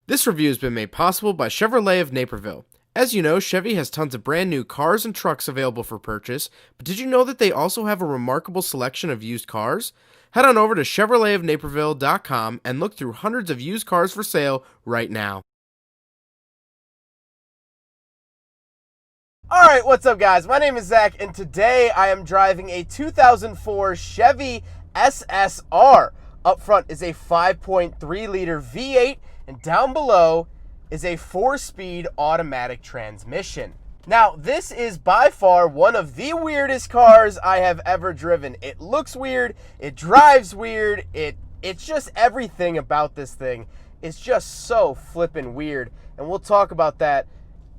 This review has been made possible by Chevrolet of Naperville. As you know, Chevy has tons of brand new cars and trucks available for purchase, but did you know that they also have a remarkable selection of used cars? Head on over to ChevroletofNaperville.com and look through hundreds of used cars for sale right now. Alright, what's up guys? My name is Zach, and today I am driving a 2004 Chevy SSR. Up front is a 5.3 liter V8, and down below is a 4-speed automatic transmission. Now, this is by far one of the weirdest cars I have ever driven. It looks weird, it drives weird, it's just everything about this thing is just so flippin' weird, and we'll talk about that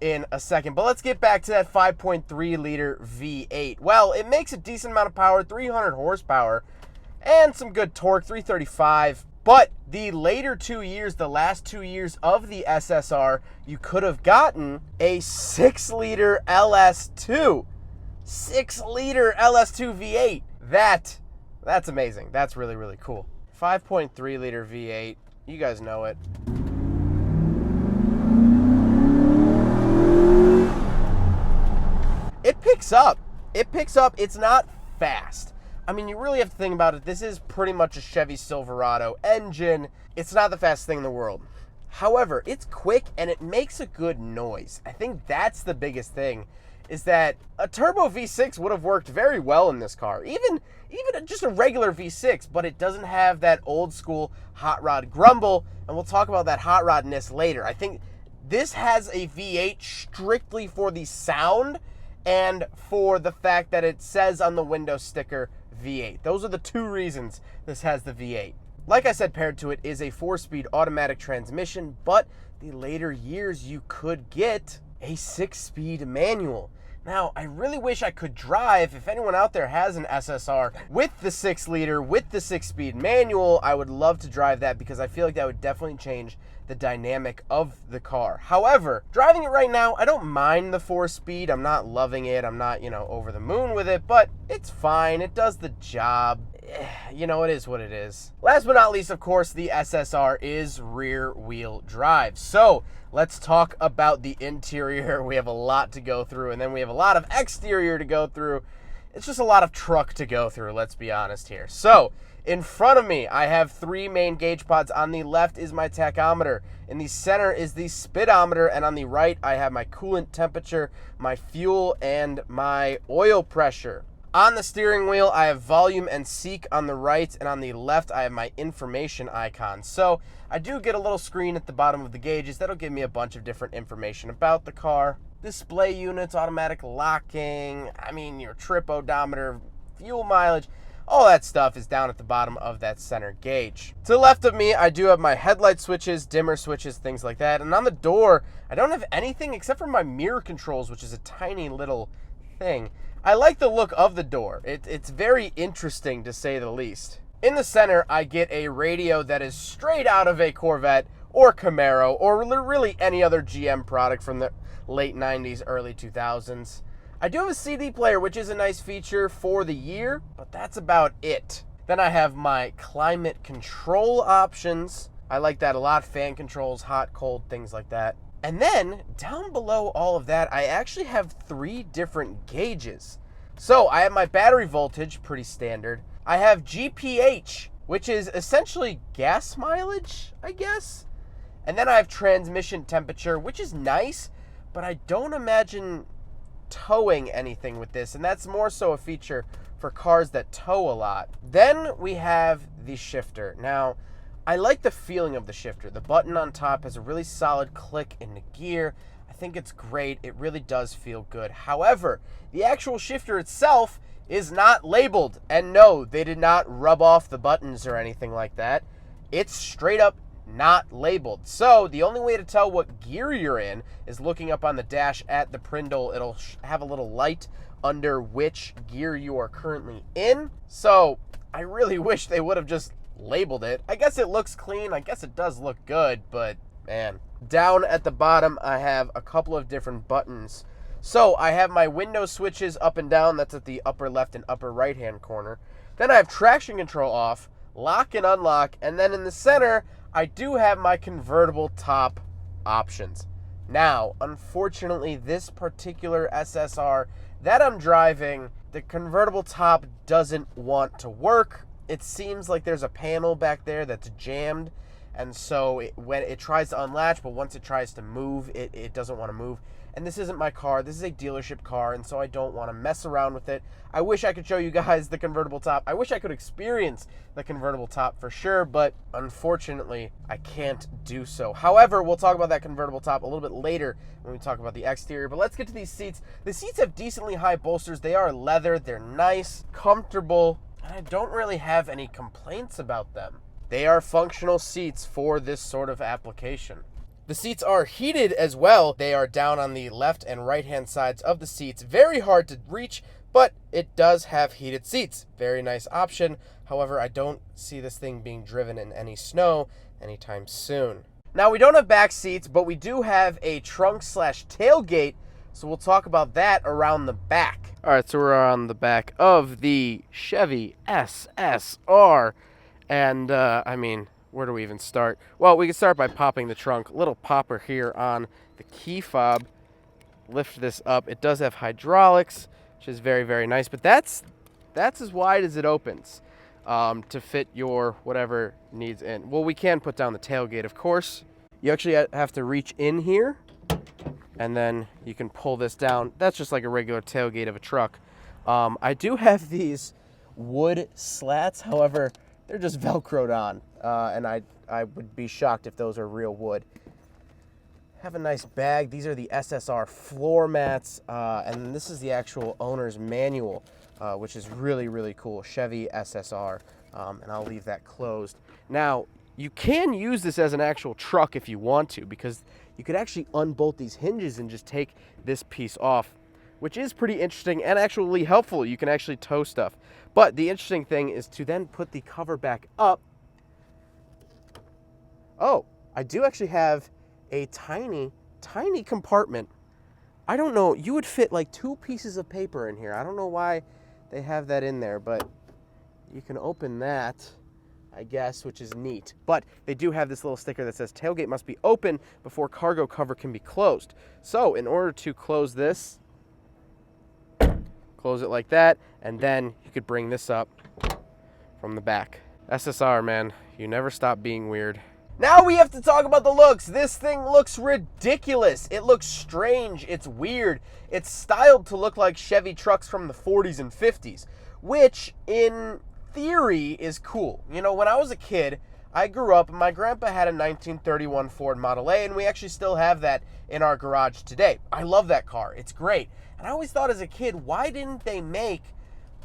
in a second. But let's get back to that 5.3 liter V8. Well, it makes a decent amount of power, 300 horsepower, and some good torque, 335. But the later 2 years, the last 2 years of the SSR, you could have gotten a 6-liter LS2. 6-liter LS2 V8. That's amazing. That's really, really cool. 5.3 liter V8. You guys know it. It picks up. It's not fast. I mean, you really have to think about it. This is pretty much a Chevy Silverado engine. It's not the fastest thing in the world. However, it's quick and it makes a good noise. I think that's the biggest thing, is that a turbo V6 would have worked very well in this car. Even just a regular V6, but it doesn't have that old school hot rod grumble, and we'll talk about that hot rodness later. I think this has a V8 strictly for the sound and for the fact that it says on the window sticker V8. Those are the two reasons this has the V8. Like I said, paired to it is a 4-speed automatic transmission, but the later years you could get a 6-speed manual. Now, I really wish I could drive. If anyone out there has an SSR with the 6-liter, with the 6-speed manual, I would love to drive that because I feel like that would definitely change the dynamic of the car. However, driving it right now, I don't mind the 4-speed. I'm not loving it. I'm not, over the moon with it, but it's fine. It does the job. It is what it is. Last but not least, of course, the SSR is rear-wheel drive. So let's talk about the interior. We have a lot to go through, and then we have a lot of exterior to go through. It's just a lot of truck to go through, let's be honest here. So in front of me, I have 3 main gauge pods. On the left is my tachometer. In the center is the speedometer, and on the right, I have my coolant temperature, my fuel, and my oil pressure. On the steering wheel, I have volume and seek on the right, and on the left, I have my information icon. So I do get a little screen at the bottom of the gauges that'll give me a bunch of different information about the car. Display units, automatic locking, your trip odometer, fuel mileage, all that stuff is down at the bottom of that center gauge. To the left of me, I do have my headlight switches, dimmer switches, things like that. And on the door, I don't have anything except for my mirror controls, which is a tiny little thing. I like the look of the door. It's very interesting, to say the least. In the center, I get a radio that is straight out of a Corvette or Camaro or really any other GM product from the late 90s, early 2000s. I do have a CD player, which is a nice feature for the year, but that's about it. Then I have my climate control options. I like that a lot. Fan controls, hot, cold, things like that. And then down below all of that, I actually have 3 different gauges. So I have my battery voltage, pretty standard. I have GPH, which is essentially gas mileage, I guess. And then I have transmission temperature, which is nice, but I don't imagine towing anything with this, and that's more so a feature for cars that tow a lot. Then we have the shifter. Now, I like the feeling of the shifter. The button on top has a really solid click in the gear. I think it's great. It really does feel good. However, the actual shifter itself is not labeled, and no, they did not rub off the buttons or anything like that. It's straight up not labeled. So the only way to tell what gear you're in is looking up on the dash at the Prindle. It'll have a little light under which gear you are currently in. So I really wish they would have just labeled it. I guess it looks clean. I guess it does look good, but man. Down at the bottom, I have a couple of different buttons. So I have my window switches up and down. That's at the upper left and upper right hand corner. Then I have traction control off, lock and unlock, and then in the center, I do have my convertible top options. Now, unfortunately, this particular SSR that I'm driving, the convertible top doesn't want to work. It seems like there's a panel back there that's jammed, and so when it tries to unlatch, but once it tries to move, it doesn't want to move. And this isn't my car. This is a dealership car, and so I don't want to mess around with it. I wish I could show you guys the convertible top. I wish I could experience the convertible top for sure, but unfortunately, I can't do so. However, we'll talk about that convertible top a little bit later when we talk about the exterior, but let's get to these seats. The seats have decently high bolsters. They are leather. They're nice, comfortable, and I don't really have any complaints about them. They are functional seats for this sort of application. The seats are heated as well. They are down on the left and right hand sides of the seats. Very hard to reach, but it does have heated seats. Very nice option. However, I don't see this thing being driven in any snow anytime soon. Now, we don't have back seats, but we do have a trunk slash tailgate, so we'll talk about that around the back. All right, so we're on the back of the Chevy SSR, and I mean, where do we even start? Well, we can start by popping the trunk. Little popper here on the key fob. Lift this up. It does have hydraulics, which is very, very nice. But that's as wide as it opens to fit your whatever needs in. Well, we can put down the tailgate, of course. You actually have to reach in here, and then you can pull this down. That's just like a regular tailgate of a truck. I do have these wood slats. However, they're just Velcroed on. And I would be shocked if those are real wood. Have a nice bag. These are the SSR floor mats, and this is the actual owner's manual, which is really, really cool. Chevy SSR, and I'll leave that closed. Now, you can use this as an actual truck if you want to, because you could actually unbolt these hinges and just take this piece off, which is pretty interesting and actually helpful. You can actually tow stuff. But the interesting thing is to then put the cover back up. Oh, I do actually have a tiny, tiny compartment. I don't know, you would fit like 2 pieces of paper in here. I don't know why they have that in there, but you can open that, I guess, which is neat. But they do have this little sticker that says tailgate must be open before cargo cover can be closed. So in order to close this, close it like that, and then you could bring this up from the back. SSR, man, you never stop being weird. Now we have to talk about the looks. This thing looks ridiculous. It looks strange. It's weird. It's styled to look like Chevy trucks from the 40s and 50s, which in theory is cool. You know, when I was a kid, I grew up, my grandpa had a 1931 Ford Model A, and we actually still have that in our garage today. I love that car. It's great. And I always thought as a kid, why didn't they make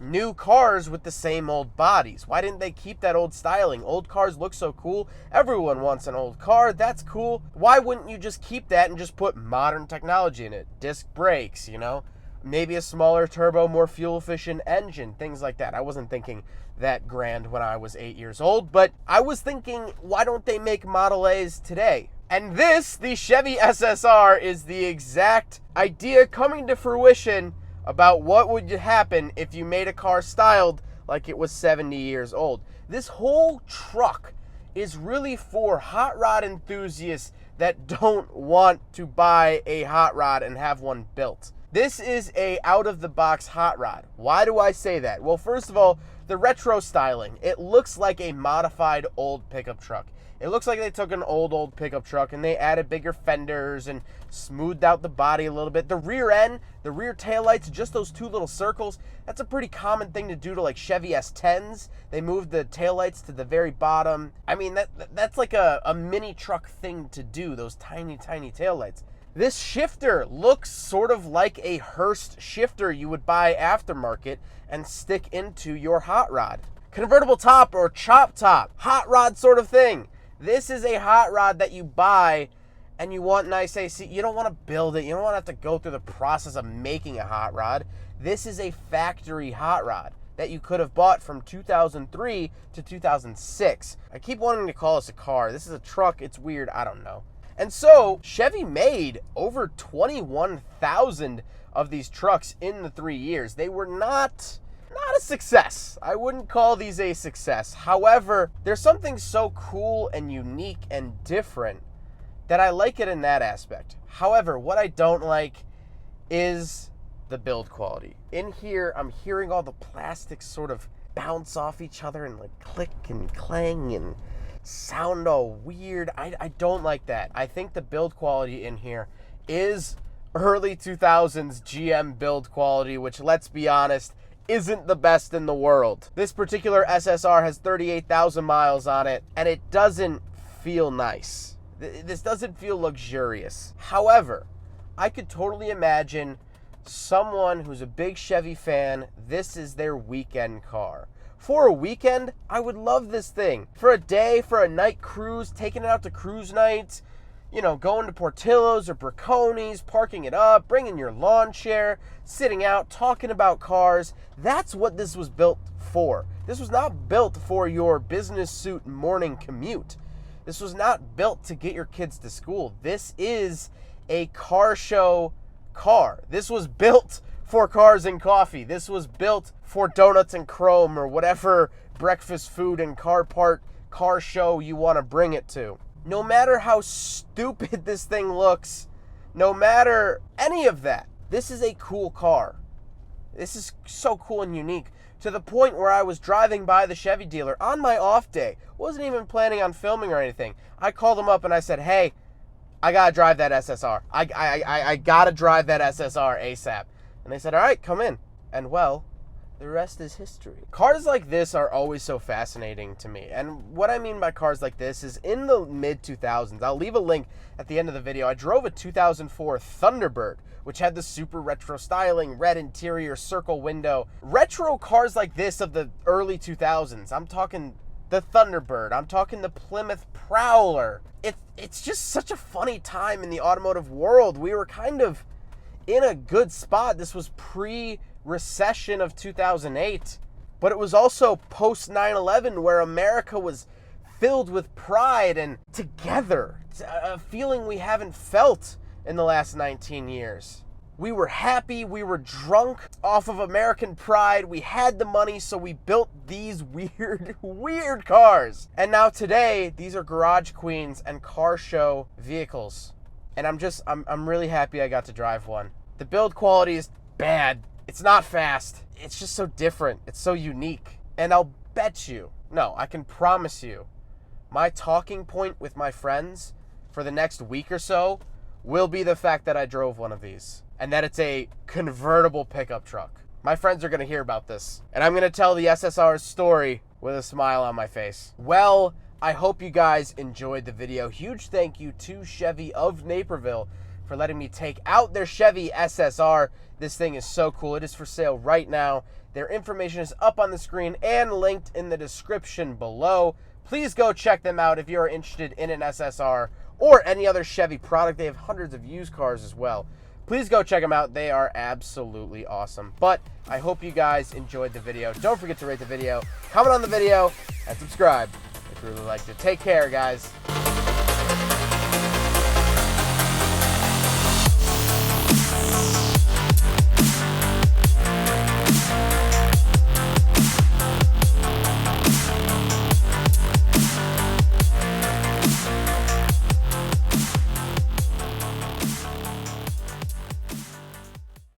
new cars with the same old bodies? Why didn't they keep that old styling? Old cars look so cool. Everyone wants an old car. That's cool. Why wouldn't you just keep that and just put modern technology in it? Disc brakes, you know? Maybe a smaller turbo, more fuel-efficient engine, things like that. I wasn't thinking that grand when I was 8 years old, but I was thinking, why don't they make Model A's today? And this, the Chevy SSR, is the exact idea coming to fruition about what would happen if you made a car styled like it was 70 years old. This whole truck is really for hot rod enthusiasts that don't want to buy a hot rod and have one built. This is a out-of-the-box hot rod. Why do I say that? Well, first of all, the retro styling. It looks like a modified old pickup truck. It looks like they took an old pickup truck and they added bigger fenders and smoothed out the body a little bit. The rear end, the rear taillights, just those 2 little circles, that's a pretty common thing to do to like Chevy S10s. They moved the taillights to the very bottom. I mean, that's like a mini truck thing to do, those tiny, tiny taillights. This shifter looks sort of like a Hurst shifter you would buy aftermarket and stick into your hot rod. Convertible top or chop top, hot rod sort of thing. This is a hot rod that you buy and you want nice AC. You don't want to build it. You don't want to have to go through the process of making a hot rod. This is a factory hot rod that you could have bought from 2003 to 2006. I keep wanting to call this a car. This is a truck. It's weird. I don't know. And so Chevy made over 21,000 of these trucks in the 3 years. They were not not a success. I wouldn't call these a success. However, there's something so cool and unique and different that I like it in that aspect. However, what I don't like is the build quality. In here, I'm hearing all the plastics sort of bounce off each other and like click and clang and sound all weird. I don't like that. I think the build quality in here is early 2000s GM build quality, which, let's be honest, isn't the best in the world. This particular SSR has 38,000 miles on it, and it doesn't feel nice. This doesn't feel luxurious. However, I could totally imagine someone who's a big Chevy fan, this is their weekend car. For a weekend, I would love this thing. For a day, for a night cruise, taking it out to cruise nights, you know, going to Portillo's or Braconi's, parking it up, bringing your lawn chair, sitting out, talking about cars. That's what this was built for. This was not built for your business suit morning commute. This was not built to get your kids to school. This is a car show car. This was built for cars and coffee. This was built for donuts and chrome or whatever breakfast food and car show you want to bring it to. No matter how stupid this thing looks, no matter any of that, this is a cool car. This is so cool and unique, to the point where I was driving by the Chevy dealer on my off day. Wasn't even planning on filming or anything. I called them up and I said, hey, I gotta drive that SSR. I gotta drive that SSR ASAP. And they said, all right, come in. And well, the rest is history. Cars like this are always so fascinating to me. And what I mean by cars like this is in the mid-2000s, I'll leave a link at the end of the video, I drove a 2004 Thunderbird, which had the super retro styling, red interior, circle window. Retro cars like this of the early 2000s, I'm talking the Thunderbird, I'm talking the Plymouth Prowler. It's just such a funny time in the automotive world. We were kind of in a good spot. This was pre-recession of 2008, but it was also post 9/11, where America was filled with pride and together, a feeling we haven't felt in the last 19 years. We were happy, we were drunk off of American pride, we had the money, so we built these weird cars. And now today, these are garage queens and car show vehicles. And I'm really happy I got to drive one. The build quality is bad. It's not fast. It's just so different. It's so unique. And I'll bet you, no, I can promise you, my talking point with my friends for the next week or so will be the fact that I drove one of these and that it's a convertible pickup truck. My friends are going to hear about this, and I'm going to tell the SSR's story with a smile on my face. Well, I hope you guys enjoyed the video. Huge thank you to Chevy of Naperville for letting me take out their Chevy SSR. This thing is so cool. It is for sale right now. Their information is up on the screen and linked in the description below. Please go check them out if you're interested in an SSR or any other Chevy product. They have hundreds of used cars as well. Please go check them out. They are absolutely awesome. But I hope you guys enjoyed the video. Don't forget to rate the video, comment on the video, and subscribe if you really liked it. Take care, guys.